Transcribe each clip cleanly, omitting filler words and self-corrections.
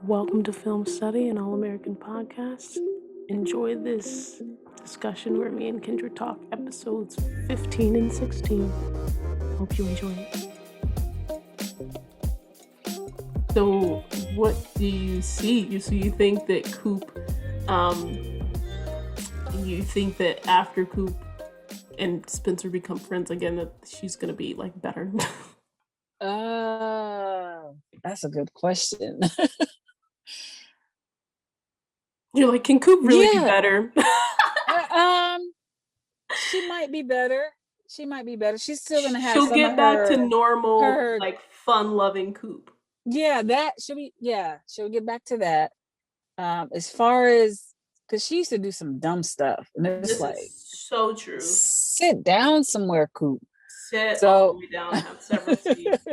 Welcome to Film Study, an all-American podcast. Enjoy this discussion where me and Kendra talk episodes 15 and 16. Hope you enjoy it. So, what do you see? You think that Coop, you think that after Coop and Spencer become friends again, that she's gonna be like better? That's a good question. You're like, can Coop really be better? She might be better. She's still gonna have She'll some get of back her, to normal, like fun-loving Coop. Yeah, she'll get back to that. As far as, because she used to do some dumb stuff, and it's This like, is so true. Sit down somewhere, Coop. Sit all the way down and have several seats.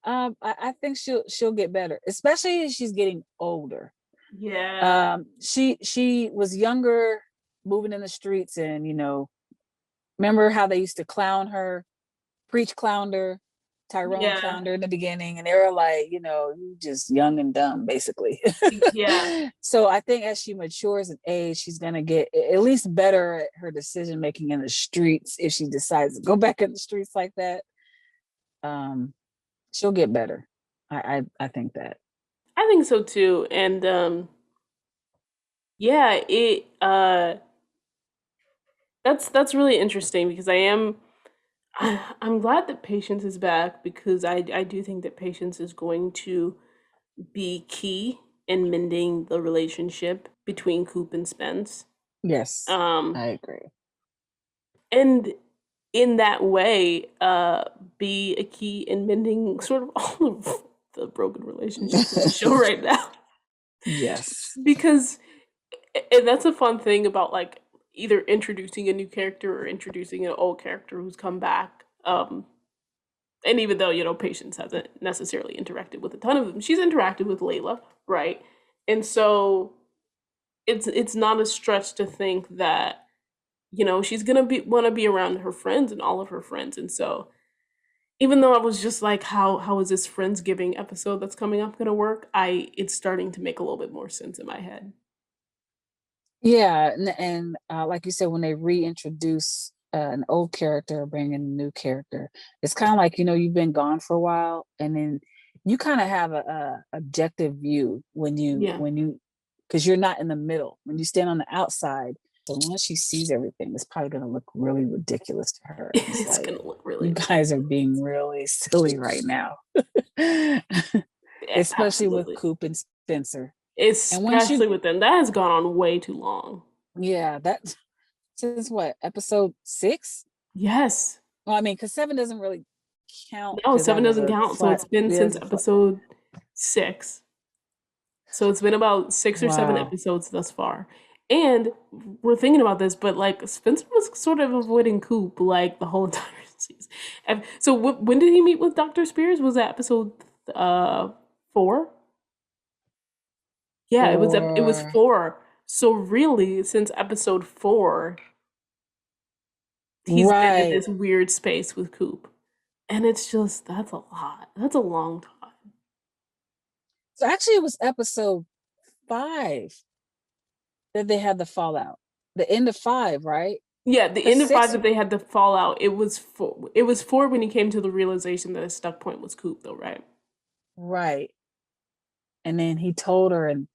I think she'll get better, especially as she's getting older. Yeah. She was younger, moving in the streets, and remember how they used to clown her, preach clowned her, Tyrone clowned her in the beginning, and they were like, you just young and dumb, basically. Yeah. So I think as she matures in age, she's gonna get at least better at her decision making in the streets. If she decides to go back in the streets like that, she'll get better. I think that. I think so too. And that's really interesting because I'm glad that Patience is back, because I do think that Patience is going to be key in mending the relationship between Coop and Spence. Yes, I agree. And in that way, be a key in mending sort of all of the broken relationships in the show right now. Yes. Because, and that's a fun thing about like either introducing a new character or introducing an old character who's come back. And even though, Patience hasn't necessarily interacted with a ton of them, she's interacted with Layla, right? And so it's not a stretch to think that, she's gonna want to be around her friends and all of her friends. And so even though I was just like, how is this Friendsgiving episode that's coming up gonna work? It's starting to make a little bit more sense in my head. Yeah, and like you said, when they reintroduce an old character or bring in a new character, it's kind of like, you've been gone for a while, and then you kind of have a objective view when you because you're not in the middle. When you stand on the outside, so once she sees everything, it's probably going to look really ridiculous to her. It's like, gonna look really, you guys are being really silly right now. Especially with Coop and Spencer. Especially with them. That has gone on way too long. Yeah, that since what, episode 6? Yes. Well, I mean, because 7 doesn't really count. No, 7 doesn't count. So it's been since episode 6. So it's been about 6 or 7 episodes thus far. And we're thinking about this, but like Spencer was sort of avoiding Coop like the whole entire season. So when did he meet with Dr. Spears? Was that episode 4? Yeah, it was 4. So really, since episode 4, he's been in this weird space with Coop. And it's just, that's a lot. That's a long time. So actually it was episode 5 that they had the fallout. The end of 5, right? Yeah, the end of 5 that they had the fallout. It was 4 when he came to the realization that his stuck point was Coop, though, right? Right. And then he told her in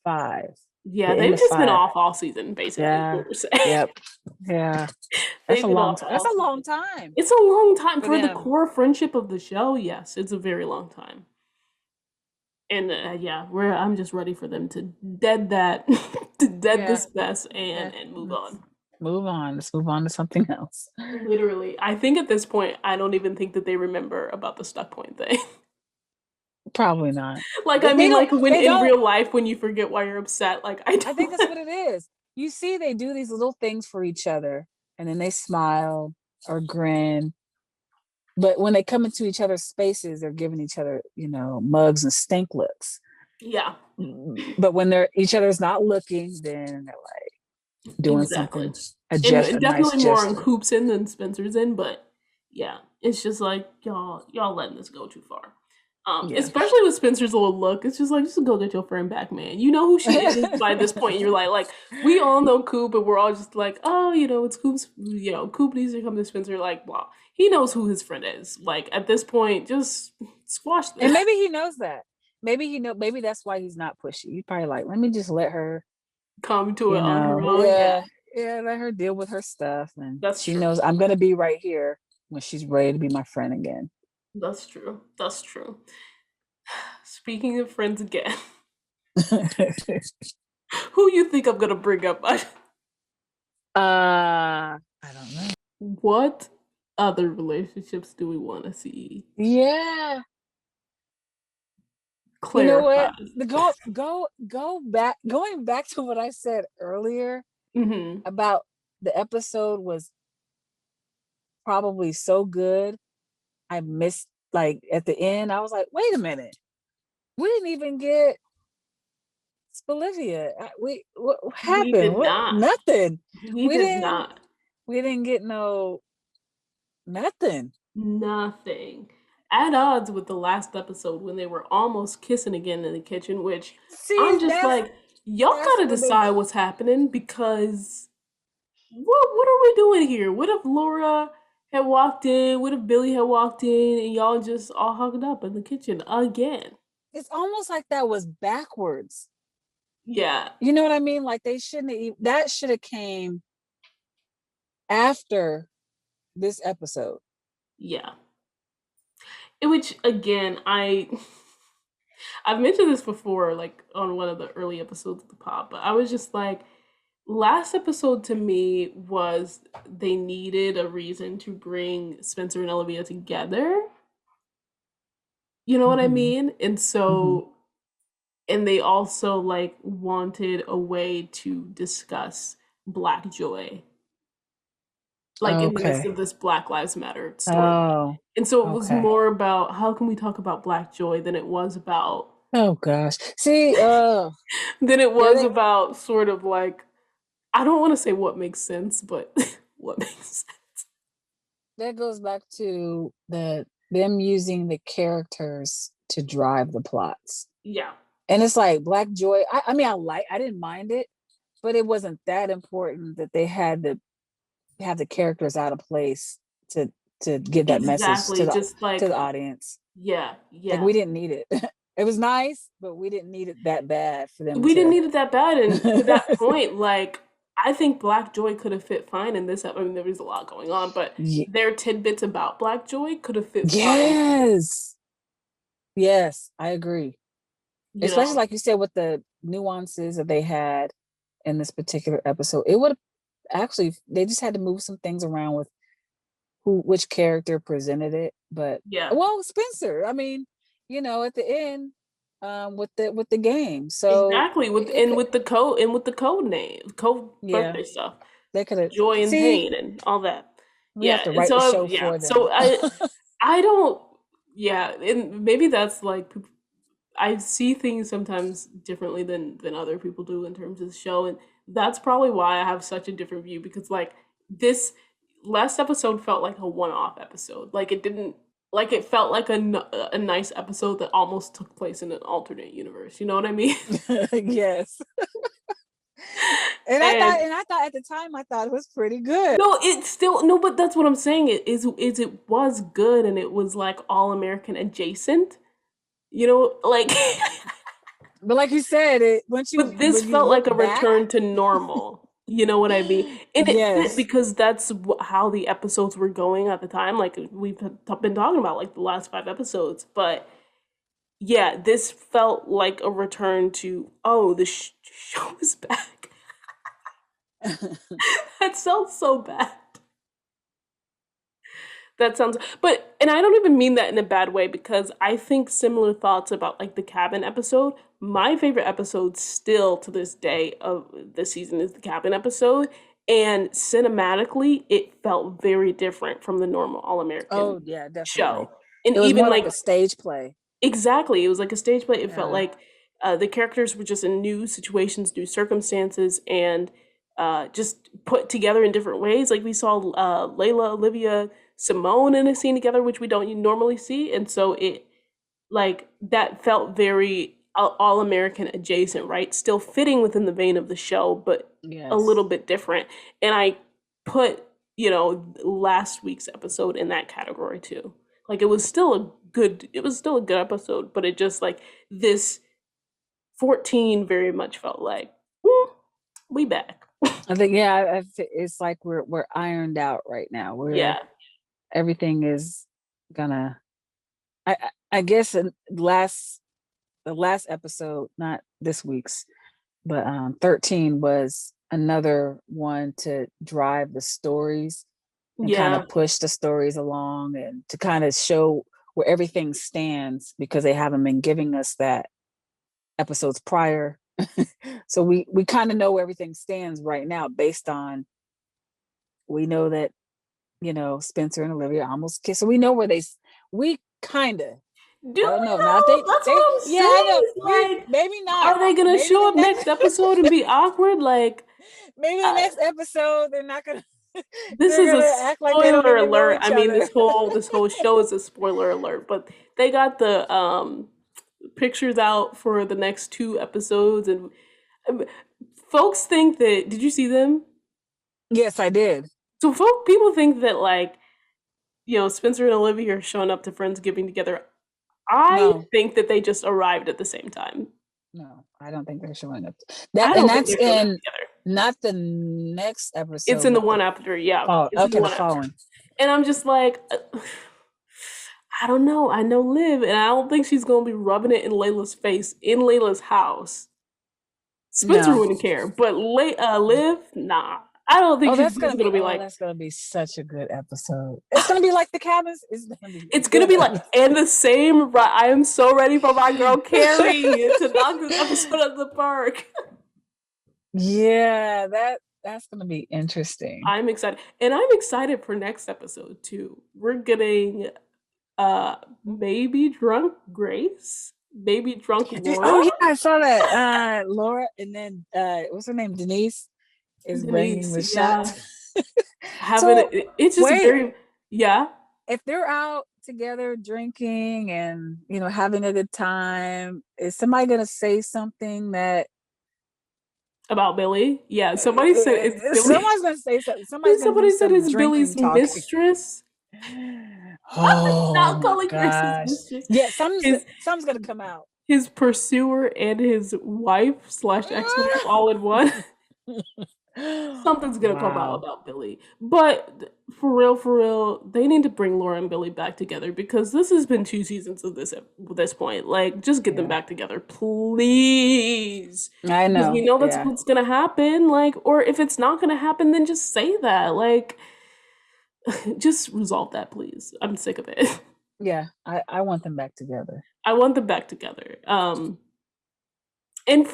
5. Yeah, they've just been off all season, basically. Yeah. Yep. Yeah. That's a long time. That's a long time. It's a long time for the core friendship of the show. Yes, it's a very long time. And I'm just ready for them to dead this mess and move on. Move on. Let's move on to something else. Literally, I think at this point, I don't even think that they remember about the stuck point thing. Probably not. Like, I mean, like when in real life, when you forget why you're upset, like I think that's what it is. You see, they do these little things for each other, and then they smile or grin. But when they come into each other's spaces, they're giving each other, mugs and stink looks. Yeah. But when each other's not looking, then they're like doing something. Definitely more on Coop's in than Spencer's in, but yeah, it's just like y'all letting this go too far. Yeah. Especially with Spencer's little look, it's just like, just go get your friend back, man. You know who she is by this point in your life. Like, we all know Coop, and we're all just like, oh, it's Coop's, Coop needs to come to Spencer. Like, wow, he knows who his friend is. Like, at this point, just squash And this. maybe he knows that. Maybe that's why he's not pushy. He's probably like, let me just let her, Come to it on her own. Yeah, yeah, yeah, let her deal with her stuff. And that's she true. knows I'm gonna be right here when she's ready to be my friend again. That's true. That's true. Speaking of friends again, who you think I'm gonna bring up? I don't know. What other relationships do we want to see Yeah. You know what? clarified? Going back to what I said earlier Hmm. about the episode was probably so good. I missed, like, at the end, I was like, wait a minute. We didn't even get Bolivia. What We happened? did What not. Nothing. We We did didn't not. we didn't get no nothing. Nothing. At odds with the last episode when they were almost kissing again in the kitchen, which I'm See, just like, y'all that's gotta when they decide what's happening because what are we doing here? What if Laura had walked in? What if Billy had walked in and y'all just all hugged up in the kitchen again? it's almost like that was backwards. Yeah, You know what I mean? Like they shouldn't have, that should have came after this episode. yeah. Which again, I've mentioned this before, like on one of the early episodes of the pod, but I was just like, last episode to me was they needed a reason to bring Spencer and Olivia together. You know what I Mm-hmm. mean? And Mm-hmm. so, and they also like wanted a way to discuss Black joy, like in the midst Okay. of this Black Lives Matter storyline. Oh, And so it was okay. more about how can we talk about Black joy than it was about Oh gosh. See, yeah, sort of like, I don't want to say what makes sense, but what makes sense. that goes back to them using the characters to drive the plots. Yeah, And it's like Black Joy. I mean, I didn't mind it, but it wasn't that important that they had to have the characters out of place to give that message exactly. Just to like, the audience. yeah, Like yeah. we didn't need it. It was nice, but we didn't need it that bad for them We didn't to. need it that bad. And to that point, like, I think Black Joy could have fit fine in this. I mean, there was a lot going on, but their tidbits about Black Joy could have fit fine, Yes, yes, I agree. you Especially know? like you said with the nuances that they had in this particular episode. It would actually they just had to move some things around with which character presented it. But Yeah, well, Spencer, I mean, at the end, with the game. So exactly. it could, With the code name, code yeah, birthday stuff, they could have. joy and See, pain and all that. we have Yeah, to and write the so show yeah, for them. so I don't, yeah, and maybe that's like I see things sometimes differently than other people do in terms of the show, and that's probably why I have such a different view because like this last episode felt like a one-off episode. Like it didn't like it felt like a nice episode that almost took place in an alternate universe. You know what I mean? Yes. And And I thought at the time I thought it was pretty good. no, it's still no, but that's what I'm saying. It was good and it was like all American adjacent. You know, like But like you said, it once you but this when you felt look like a back, return to normal. You know what I mean? And it fit yes. because that's how the episodes were going at the time. Like we've been talking about, like the last 5 episodes. But yeah, this felt like a return to oh, the show is back. That sounds so bad. That sounds, but, and I don't even mean that in a bad way because I think similar thoughts about like the cabin episode. My favorite episode still to this day of the season is the cabin episode. And cinematically, it felt very different from the normal All American Oh yeah, definitely. show. And It was even more like like a stage play. exactly. It was like a stage play. It felt Yeah. like the characters were just in new situations, new circumstances, and just put together in different ways. Like we saw Layla, Olivia, Simone in a scene together, which we don't normally see. And so like that felt very all American adjacent, right? Still fitting within the vein of the show, but a little Yes. bit different. And I put, last week's episode in that category too. Like it was still a good episode, but it just like this 14 very much felt like, we back. I think yeah, it's like we're ironed out right now. Yeah. Everything is gonna I guess the last episode, not this week's, but 13 was another one to drive the stories and kind Yeah. of push the stories along and to kind of show where everything stands because they haven't been giving us that episodes prior. So we kind of know where everything stands right now based on we know that Spencer and Olivia almost kissed. So we know we kind of Do I don't we know. Now if know? That's they what I'm yeah, I know. We saying. Like, maybe not. are they gonna Maybe show the up next next episode and be awkward? Like, maybe the uh, next episode they're not gonna this they're is a gonna act like they don't spoiler even know alert. I each mean, other. this whole show is a spoiler alert, but they got the pictures out for the next two episodes, and um, folks think that. Did you see them? Yes, I did. So, people think that like Spencer and Olivia are showing up to Friendsgiving together. I No, think that they just arrived at the same time. no, I don't think they're showing up. I don't think That's they're showing up in together. not the next It's episode, in the but the one after, yeah. fall. It's in the Okay, the one after. following. And I'm just like, I don't know. I know Liv, and I don't think she's gonna be rubbing it in Layla's face in Layla's house. Spencer No. wouldn't care, but Liv, nah. I don't think Oh, she's just gonna be like. that's gonna be such a good episode. It's gonna be like the cabins. It's gonna be a It's gonna good be like, episode. and the same. I am so ready for my girl Carrie to knock this episode out of the park. Yeah, that's gonna be interesting. I'm excited, and I'm excited for next episode too. We're getting maybe drunk Grace, maybe drunk Oh Laura, yeah, I saw that. Laura, and then what's her name? Denise is bringing Denise. the Yeah, shots. having So it's just wait, very, yeah, if they're out together drinking and having a good time, is somebody gonna say something that about Billy. Yeah, somebody said it's Billy. someone's gonna say something? Somebody's gonna do Somebody said some it's drinking Billy's talking. mistress. I'm Oh not my calling Grace his gosh! mistress. Yeah, His something's gonna come out. his pursuer and his wife slash ex-wife all in one. Something's gonna come out Wow. about Billy. But for real, they need to bring Laura and Billy back together because this has been two seasons of this at this point. Like, just get them Yeah, back together, please. I Because we know. know that's Yeah, what's gonna happen. Like, or if it's not gonna happen, then just say that. Like, just resolve that, please. I'm sick of it. yeah. I want them back together. I want them back together. And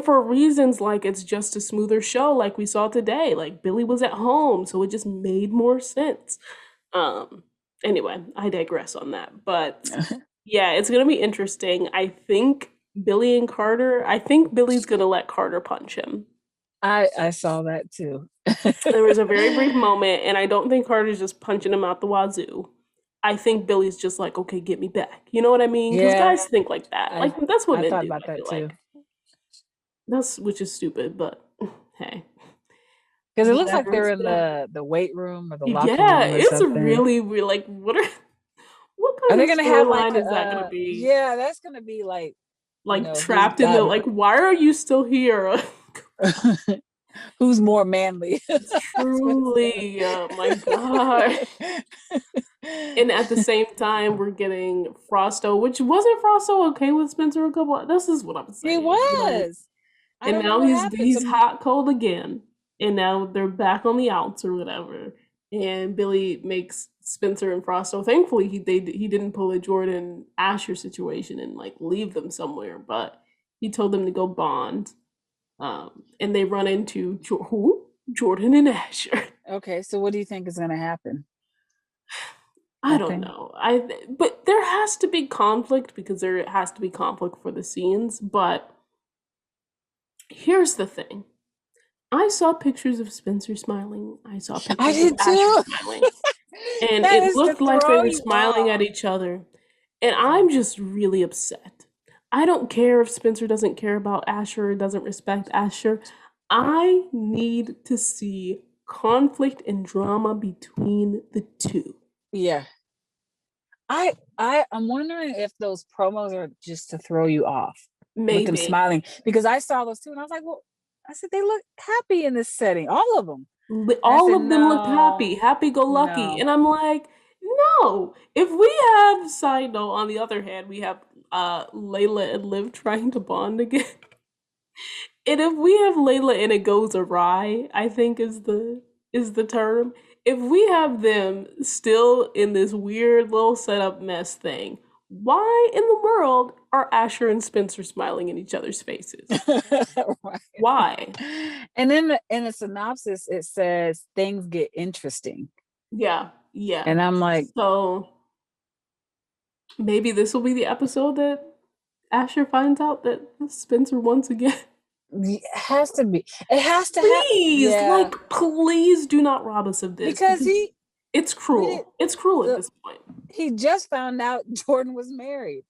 for reasons like it's just a smoother show like we saw today. Like Billy was at home, so it just made more sense. Um anyway, I digress on that. But yeah, it's gonna be interesting. I think Billy's gonna let Carter punch him. I saw that too. There was a very brief moment, and I don't think Carter's just punching him out the wazoo. I think Billy's just like, okay, get me back. You know what I mean? Because Yeah, guys think like that. I Like that's what I men thought do. about I that feel too. like that's which is stupid, but hey, Because it looks like whatever they're is in whatever. the weight room or the locker Yeah, room or it's something. really weird. Like, what Are kind they of gonna have like storyline is that gonna be? yeah, that's gonna be like, Like who's trapped in the got like, why are you still here? who's more manly? That's what it's gonna Truly, my God. And at the same time, we're getting Frosto, which wasn't Frosto okay with Spencer a couple. This is what I'm He saying. Like, was. I and don't know now what happened. he's hot cold again, and now they're back on the outs or whatever. And Billy makes Spencer and Frosto. Thankfully, he didn't pull a Jordan Asher situation and like leave them somewhere, but he told them to go bond. And they run into who? Jordan and Asher. Okay, so what do you think is gonna happen? I don't Nothing. know. But there has to be conflict because there has to be conflict for the scenes. But here's the thing: I saw pictures of Spencer smiling. I saw I pictures of did Asher too. smiling, and That it is to looked like they throw were you smiling off. at each other. And I'm just really upset. I don't care if Spencer doesn't care about Asher or doesn't respect Asher. I need to see conflict and drama between the two. Yeah. I'm wondering if those promos are just to throw you off with them Maybe. smiling, because I saw those too and I was like, well, I said they look happy in this setting, all of them. And I All said, of them looked happy, no, happy go lucky. no. And I'm like, no. If we have, side note, on the other hand, we have Layla and Liv trying to bond again. And if we have Layla and it goes awry, I think is the term. If we have them still in this weird little setup mess thing, why in the world are Asher and Spencer smiling in each other's faces? Right. Why? And then in the synopsis it says things get interesting. Yeah, yeah. And I'm like, So maybe this will be the episode that Asher finds out that Spencer once again. it has to be. It has to happen. Please, Yeah. like, please do not rob us of this Because because he it's we did cruel. It's cruel at the this point. he just found out Jordan was married.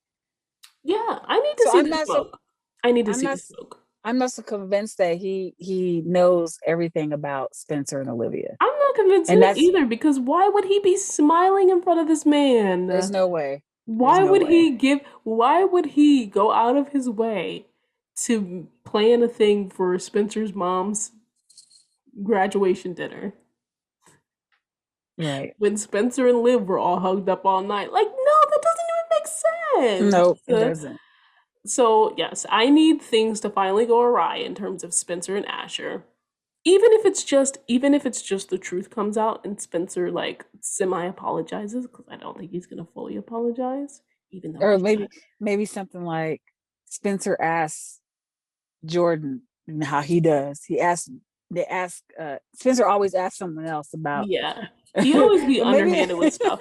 Yeah, I need to So see the smoke. I need to I'm see not the smoke. I'm not so convinced that he knows everything about Spencer and Olivia. I'm not convinced And yet that's either because why would he be smiling in front of this there's man? no way. There's Why no would way. he give, why would he go out of his way to plan a thing for Spencer's mom's graduation dinner Right. when Spencer and Liv were all hugged up all night? Like, no, that doesn't even make Nope, sense. it doesn't. So, yes, I need things to finally go awry in terms of Spencer and Asher. Even if it's just the truth comes out and Spencer like semi apologizes, because I don't think he's gonna fully apologize, even though Or he should. maybe something like Spencer asks Jordan how he does. They ask Spencer always asks someone else about Yeah, he always be so maybe underhanded with stuff.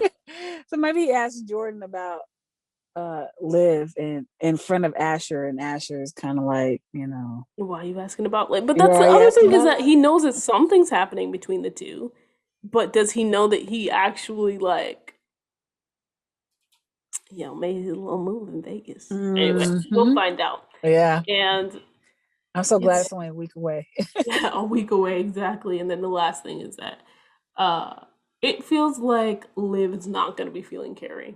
so maybe he asked Jordan about Liv in front of Asher, and Asher is kind of like, Why are you asking about like? But that's why the are you other asking thing is about that Liv? he knows that something's happening between the two, but does he know that he actually like, made his little move in Vegas? Anyway, we'll Hmm. find out. Yeah. And I'm so glad it's it's only a week away. a week away exactly. And then the last thing is that uh it feels like Liv is not going to be feeling Carrie,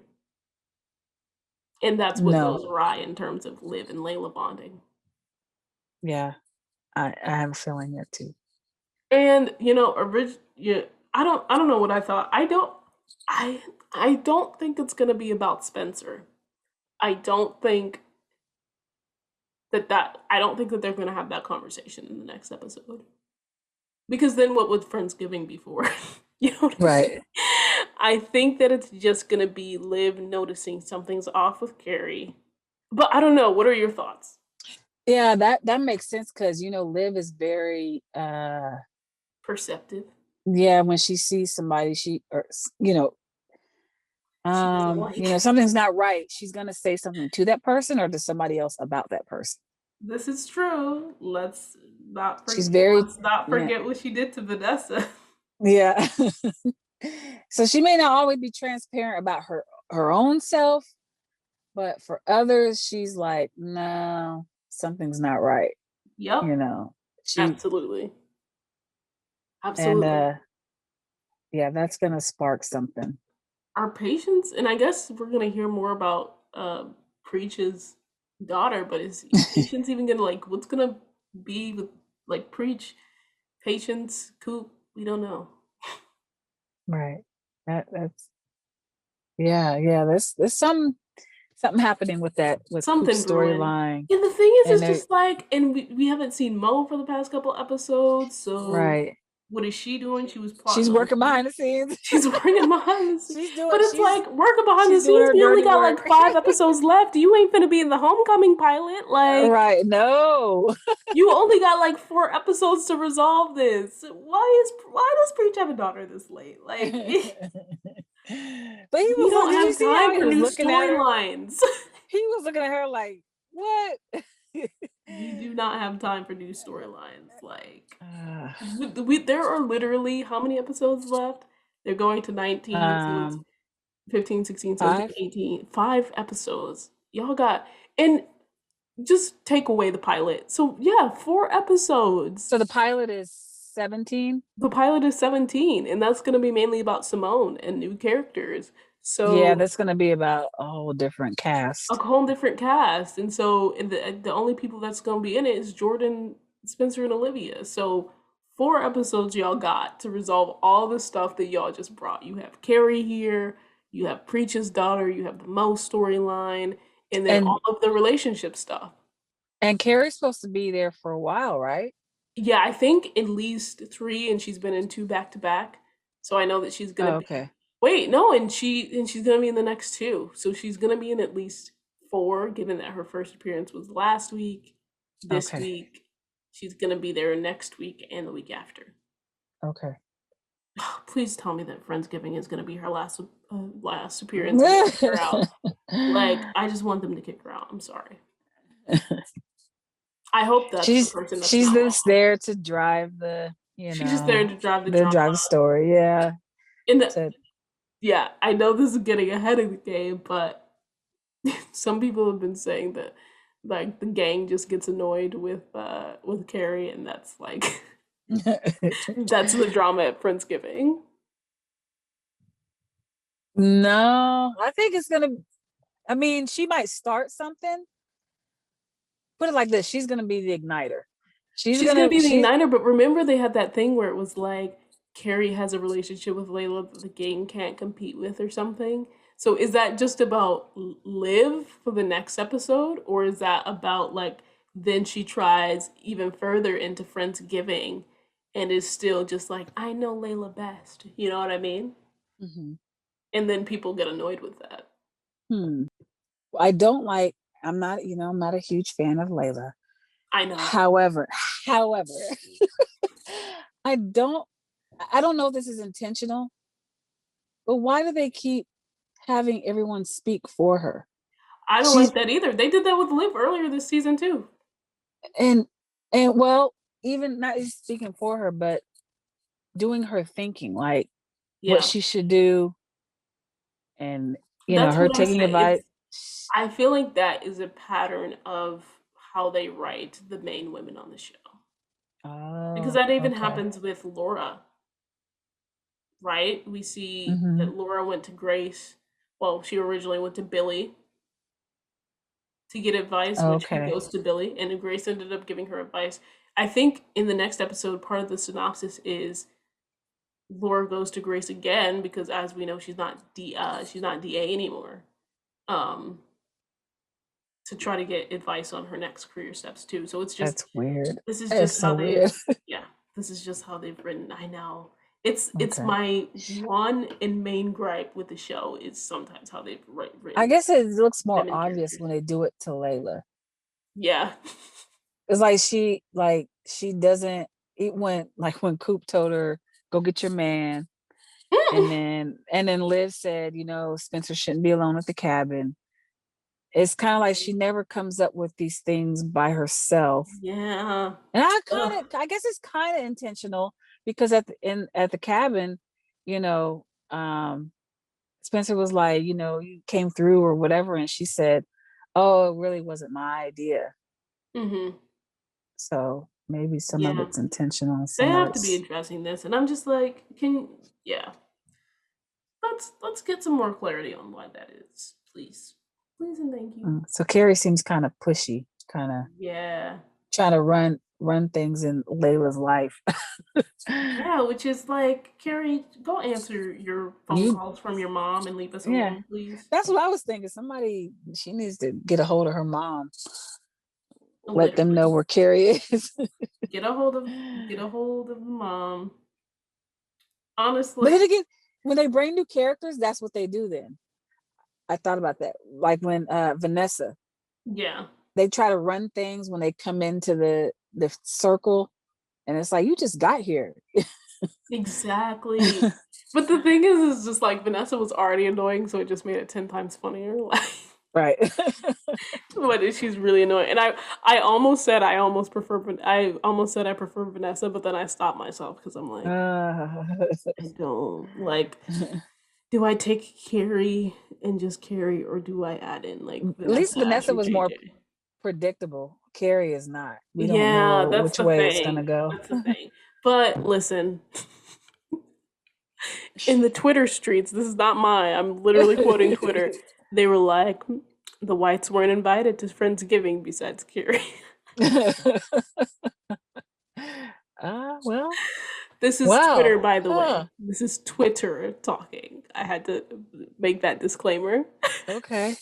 and that's what No. goes awry in terms of Liv and Layla bonding. Yeah. I have a feeling that too. And yeah, I don't know what I thought. I I don't think it's going to be about Spencer. I don't think I don't think that they're going to have that conversation in the next episode. Because then what would Friendsgiving be for? You know what I'm saying? Right. I think that it's just gonna be Liv noticing something's off with Carrie. But I don't know. What are your thoughts? Yeah, that makes sense because Liv is very Perceptive. yeah, when she sees somebody, She doesn't like. something's not right, she's gonna say something to that person or to somebody else about that person. This is true. She's very Let's not yeah, forget what she did to Vanessa. yeah. So she may not always be transparent about her own self, but for others, she's like, no, something's not right. Yep. You know, she Absolutely. and Absolutely. yeah, that's gonna spark something. Our patients, and I guess we're gonna hear more about Preach's daughter, but is Patience even gonna like what's gonna be with like Preach, Patience, Coop? We don't know. Right. That's yeah. There's something happening with Coop's Something brewing. storyline, And the thing is, and it's they just like, and we haven't seen Mo for the past couple episodes, so right. what is she doing? She was She's plotting on working behind the scenes. she's working behind the scenes. she's doing But it's she's like working behind the she's doing scenes, her we only dirty got work. like 5 episodes left. You ain't finna be in the homecoming pilot. Like Right. No. you only got like 4 episodes to resolve this. Why does Preach have a daughter this late? Like But he we don't did you have see how time he for was new looking at her? storylines. He was looking at her like, what? We do not have time for new storylines. Like Uh, there are literally how many episodes left? They're going to 19, so it's um 15, 16, 17, Five? 18. 5 episodes. Y'all got, and just take away the pilot. So yeah, 4 episodes. So the pilot is 17? The pilot is 17, and that's going to be mainly about Simone and new characters. Yeah, So that's gonna be about a whole different a cast. whole different cast, and so the only people that's going to be in it is Jordan, Spencer, and Olivia. So 4 episodes y'all got to resolve all the stuff that y'all just brought. You have Carrie here, you have Preach's daughter, you have the Mo storyline, and then all And of the relationship stuff. Carrie's supposed to be there for a while, right? Yeah, I think at least three, and she's been in two back to back. So I know that she's gonna Oh, be. okay. Wait, no, and she's gonna be in the next two. So she's gonna be in at least four, given that her first appearance was last week. This Okay. week, she's gonna be there next week and the week after. Okay. Please tell me that Friendsgiving is gonna be her last appearance and they kick her out. Like, I just want them to kick her out. I'm sorry. I hope that's the person that's she's not just wrong. there to drive the, She's just there to drive the the drama. drive the story. Yeah. And the, To yeah, I know this is getting ahead of the game, but some people have been saying that like the gang just gets annoyed with Carrie, and that's like that's the drama at Friendsgiving. No, I think it's gonna, I mean, she might start something. Put it like this, she's gonna be the igniter. She's gonna be the igniter, but remember they had that thing where it was like Carrie has a relationship with Layla that the gang can't compete with or something. So is that just about Liv for the next episode, or is that about like then she tries even further into Friendsgiving and is still just like I know Layla best, you know what I mean? Mhm. And then people get annoyed with that. Hmm. I don't like, I'm not a huge fan of Layla. I know. However, however, I don't I don't know if this is intentional, but why do they keep having everyone speak for her? I don't She's like that either. They did that with Liv earlier this season too. and well, even not just speaking for her, but doing her thinking, like what Yeah. she should do, and That's her what I'm taking saying. advice. I feel like that is a pattern of how they write the main women on the show. Because Oh, that even okay. happens with Laura, right? We see Hmm. that Laura went to Grace. Well, she originally went to Billy to get advice when she Okay. goes to Billy, and Grace ended up giving her advice. I think in the next episode, part of the synopsis is Laura goes to Grace again because, as we know, she's not DA anymore. Um, to try to get advice on her next career steps too. So it's just That's weird. this is That's just how so they've weird. yeah, this is just how they've written. I know. It's Okay. my one and main gripe with the show is sometimes how they've I written guess it looks more women obvious characters. when they do it to Layla. Yeah. It's like she doesn't it when like when Coop told her, go get your man. And then Liv said, Spencer shouldn't be alone at the cabin. It's kind of like she never comes up with these things by herself. Yeah. And Ugh. I guess it's kind of intentional because at the cabin, you know, Spencer was like, you came through or whatever, and she said, "Oh, it really wasn't my idea." Mhm. So maybe some of Yeah. it's intentional and They some of have to be it's addressing this, and I'm just like, can yeah. Let's get some more clarity on why that is, please. Please and thank you. so Carrie seems kind of pushy, kind of Yeah. trying to run things in Layla's life. Yeah, which is like, Carrie, go answer your phone You calls from your mom and leave us Yeah, alone, please. that's what I was thinking. Somebody, she needs to get a hold of her mom, let them know Literally. where Carrie is. Get a hold of get a hold of mom. Honestly. But then again, when they bring new characters, that's what they do then. I thought about that. Like when Vanessa, Yeah. they try to run things when they come into the circle, and it's like you just got here. Exactly. But the thing is just like Vanessa was already annoying, so it just made it 10 times funnier. Like Right. what is she's really annoying. And I almost said I almost said I prefer Vanessa, but then I stopped myself because I'm like, uh, I don't like Do I take Carrie and just Carrie, or do I add in like At least Vanessa, Vanessa Asher, was more JJ? predictable. Carrie is not. We don't Yeah, know that's which the way it's gonna thing. go. That's the thing. But listen, in the Twitter streets, this is not mine. I'm literally quoting Twitter. They were like, the whites weren't invited to Friendsgiving besides Carrie. Well, This is wow. Twitter, by the Huh. way. This is Twitter talking. I had to make that disclaimer. Okay.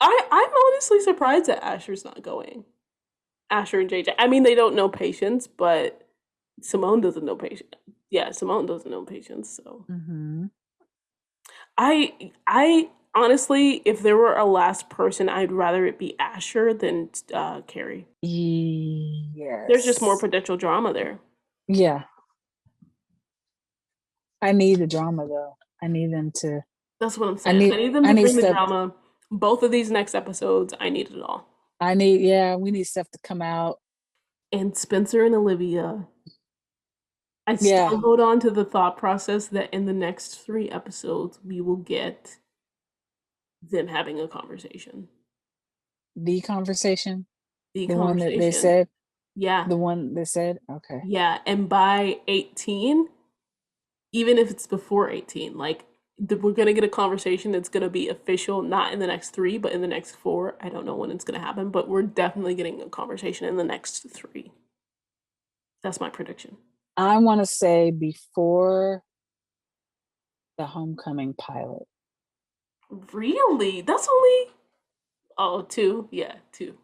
I'm honestly surprised that Asher's not going. Asher and JJ. I mean, they don't know patience, but Simone doesn't know patience. Yeah, Simone doesn't know patience. So Hmm. I honestly, if there were a last person, I'd rather it be Asher than Carrie. There's just more Yes. potential drama there. Yeah. I need the drama though. I need them to. That's what I'm I saying. I need. need them I to need bring the stuff. drama. Both of these next episodes, I need it all. I need. Yeah. We need stuff to come out. And Spencer and Olivia, I Yeah. still hold on to the thought process that in the next 3 episodes, we will get them having a conversation. The conversation. The The one that they conversation. said. Yeah. The one that said. Okay. Yeah. And by 18, even if it's before 18, like we're going to get a conversation that's going to be official, not in the next 3, but in the next 4. I don't know when it's going to happen, but we're definitely getting a conversation in the next 3. That's my prediction. I want to say before the homecoming pilot. Really? That's only, oh, 2. Yeah, 2.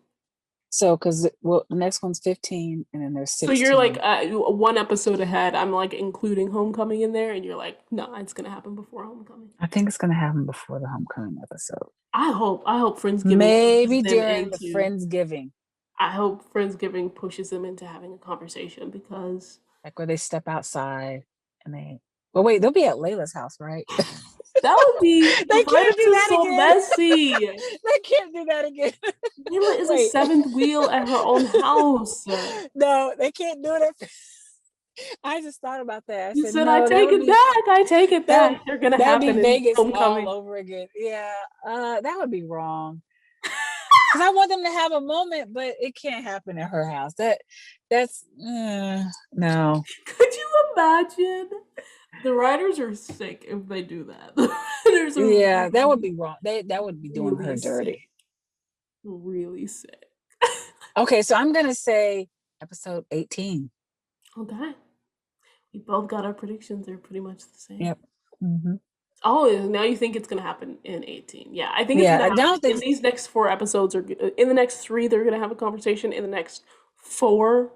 So, because well, the next one's 15, and then there's So you're like 16. 1 episode ahead. I'm like including Homecoming in there, and you're like, no, it's gonna happen before Homecoming. I think it's gonna happen before the homecoming episode. I hope Friendsgiving pushes Maybe them during the into. Friendsgiving, I hope Friendsgiving pushes them into having a conversation because like where they step outside and they. Well, wait, they'll be at Layla's house, right? that would be the They can't writers do are that so again. messy. They can't do that again. Layla is a Wait. seventh wheel at her own house. No, they can't do it. I just thought about that. I You said, said I no, that take would it be back. I take it that back. They're gonna that'd be happen in Vegas all Homecoming. over again. Yeah, that would be wrong. Because I want them to have a moment, but it can't happen at her house. That's no. Could you imagine? The writers are sick if they do that. There's a Yeah, that would really, be wrong. That would be doing her really dirty. sick. Really sick. Okay, so I'm gonna say episode 18. Okay. We both got our predictions. They're pretty much the same. Yep. Hmm. Oh, now you think it's gonna happen in 18? Yeah, I think it's Yeah, gonna I happen don't in think these next 4 episodes. Or in the next 3, they're gonna have a conversation. In the next 4,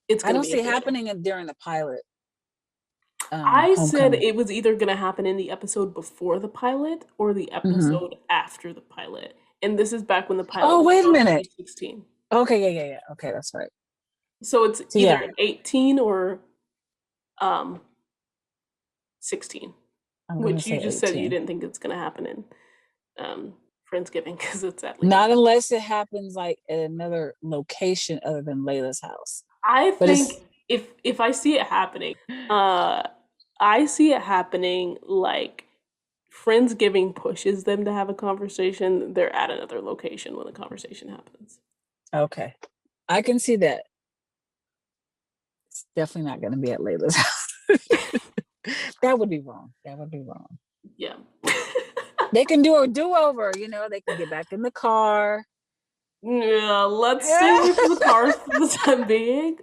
it's I gonna don't be see it official. happening during the pilot. I said Homecoming. it was either gonna happen in the episode before the pilot or the Hmm. episode after the pilot. And this is back when the pilot Oh, was wait a on minute. 2016. Okay, yeah. Okay, that's right. So it's So either yeah, 18 or um 16, I'm gonna which you say just said you 18. didn't think it's gonna happen in um Friendsgiving because it's at Layla's. Not unless it happens like at another location other than Layla's house. I But think it's if I see it happening, uh I see it happening like Friendsgiving pushes them to have a conversation, they're at another location when the conversation happens. okay. I can see that. It's definitely not gonna be at Layla's house. That would be wrong. That would be wrong. Yeah. They can do a do-over, they can get back in the car. Yeah, let's stay away from the cars for the time being.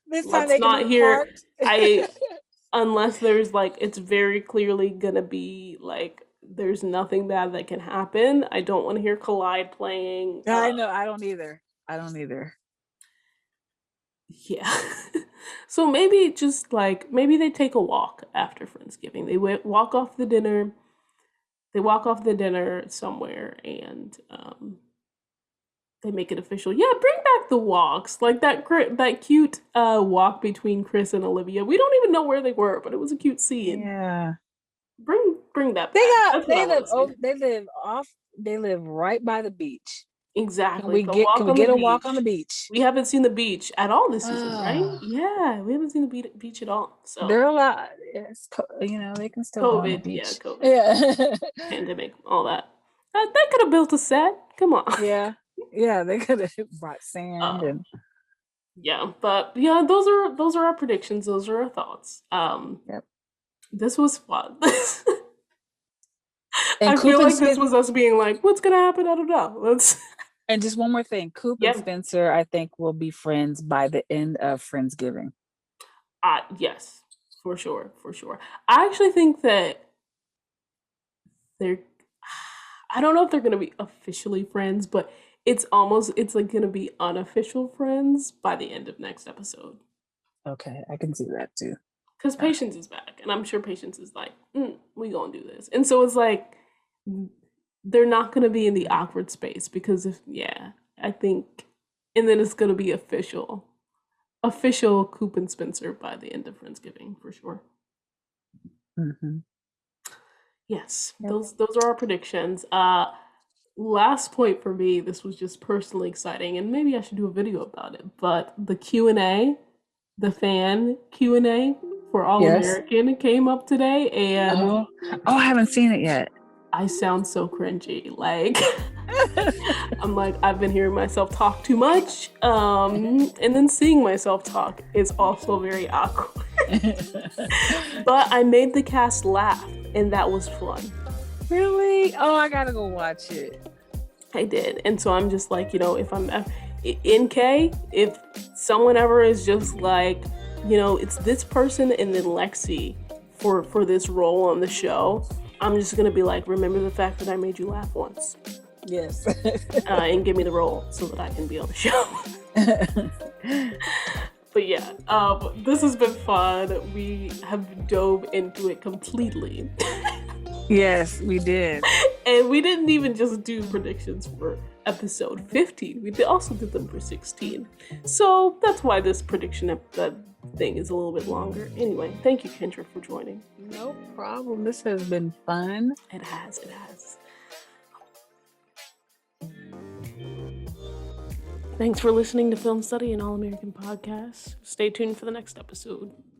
This time Let's they can be not hear. parked. I Unless there's like it's very clearly gonna be like there's nothing bad that can happen. I don't want to hear Collide playing. I know. I don't either. I don't either. Yeah. So maybe just like maybe they take a walk after Friendsgiving. They walk off the dinner. They walk off the dinner somewhere and they make it official. Yeah, bring back the walks. Like that cute walk between Chris and Olivia. We don't even know where they were, but it was a cute scene. Yeah. Bring that They back. got That's what I want to see. they live right by the beach. Exactly. The walk Can we on the get a walk on the beach. beach? We haven't seen the beach at all this season, right? Ah, Yeah, we haven't seen the beach at all. So, they're allowed. Yes, they can still go on the COVID, yeah, beach. COVID, Yeah. pandemic, all that. They could have built a set. Come on. Yeah. Yeah, they could have brought sand Uh, and yeah, but yeah, those are our predictions. Those are our thoughts. yep. This was fun. And I Coop feel and like this Spencer. was us being like, "What's gonna happen?" I don't know. Let's. And just one more thing, Coop and Yeah. Spencer, I think, will be friends by the end of Friendsgiving. Yes, for sure, for sure. I actually think that they're. I don't know if they're gonna be officially friends, but it's like gonna be unofficial friends by the end of next episode. Okay, I can see that too. Because Yeah. Patience is back, and I'm sure Patience is like, we gonna do this, and so it's like they're not gonna be in the awkward space because if yeah, I think, and then it's gonna be official Coop and Spencer by the end of Friendsgiving for sure. Mhm. Yes, Yep. those are our predictions. Last point for me, this was just personally exciting, and maybe I should do a video about it. But the Q&A, the fan Q&A for All Yes. American came up today, and Oh, I haven't seen it yet. I sound so cringy. Like I'm like I've been hearing myself talk too much, and then seeing myself talk is also very awkward. But I made the cast laugh, and that was fun. Really? Oh, I gotta go watch it. I did, and so I'm just like, if I'm in K, if someone ever is just like, it's this person and then Lexi for this role on the show, I'm just gonna be like, remember the fact that I made you laugh once, Yes. and give me the role so that I can be on the show. But yeah, this has been fun. We have dove into it completely. Yes, we did. And we didn't even just do predictions for episode 15. We also did them for 16. So that's why this prediction thing is a little bit longer. Anyway, thank you, Kendra, for joining. No problem. This has been fun. It has, it has. Thanks for listening to Film Study, an All American podcast. Stay tuned for the next episode.